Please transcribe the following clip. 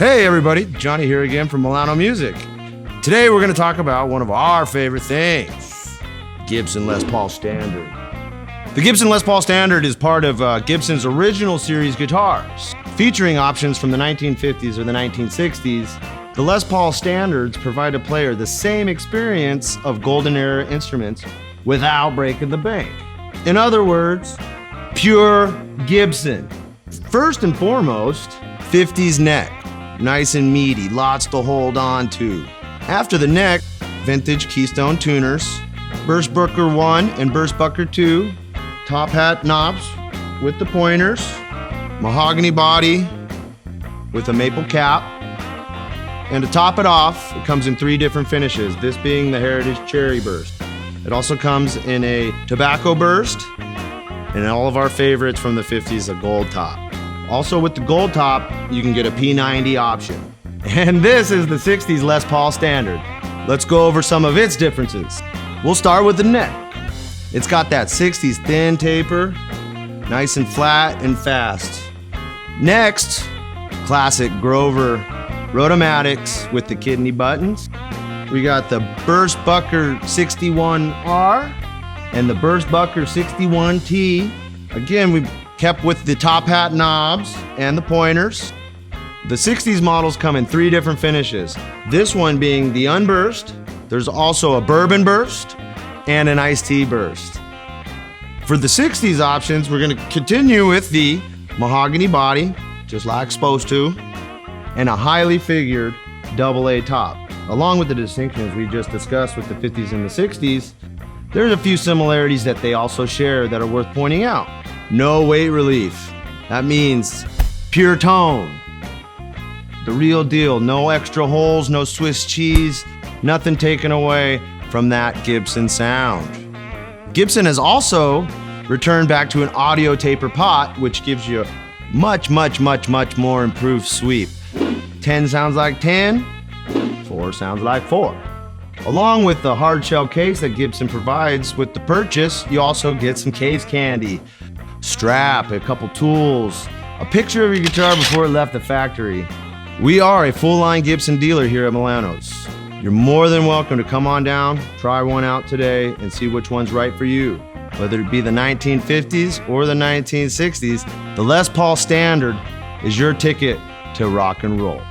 Hey everybody, Johnny here again from Milano Music. Today we're going to talk about one of our favorite things, Gibson Les Paul Standard. The Gibson Les Paul Standard is part of Gibson's original series guitars. Featuring options from the 1950s or the 1960s, the Les Paul Standards provide a player the same experience of golden era instruments without breaking the bank. In other words, pure Gibson. First and foremost, 50s neck. Nice and meaty, lots to hold on to. After the neck, vintage Keystone tuners, Burst Booker 1 and Burst Booker 2, top hat knobs with the pointers, mahogany body with a maple cap, and to top it off, it comes in 3 different finishes, this being the Heritage Cherry Burst. It also comes in a Tobacco Burst, and all of our favorites from the 50s, a gold top. Also with the gold top, you can get a P90 option. And this is the 60s Les Paul Standard. Let's go over some of its differences. We'll start with the neck. It's got that 60s thin taper, nice and flat and fast. Next, classic Grover Rotomatics with the kidney buttons. We got the Burst Booker 61R and the Burst Booker 61T. Again, we kept with the top hat knobs and the pointers. The 60s models come in 3 different finishes. This one being the Unburst. There's also a Bourbon Burst and an Iced Tea Burst. For the 60s options, we're going to continue with the mahogany body, just like supposed to, and a highly figured AA top. Along with the distinctions we just discussed with the 50s and the 60s, there's a few similarities that they also share that are worth pointing out. No weight relief. That means pure tone. The real deal. No extra holes, no Swiss cheese, nothing taken away from that Gibson sound. Gibson has also returned back to an audio taper pot, which gives you a much more improved sweep. 10 sounds like 10, 4 sounds like 4. Along with the hard shell case that Gibson provides with the purchase, you also get some case candy, strap, a couple tools, a picture of your guitar before it left the factory. We are a full-line Gibson dealer here at Milano's. You're more than welcome to come on down, try one out today, and see which one's right for you. Whether it be the 1950s or the 1960s, the Les Paul Standard is your ticket to rock and roll.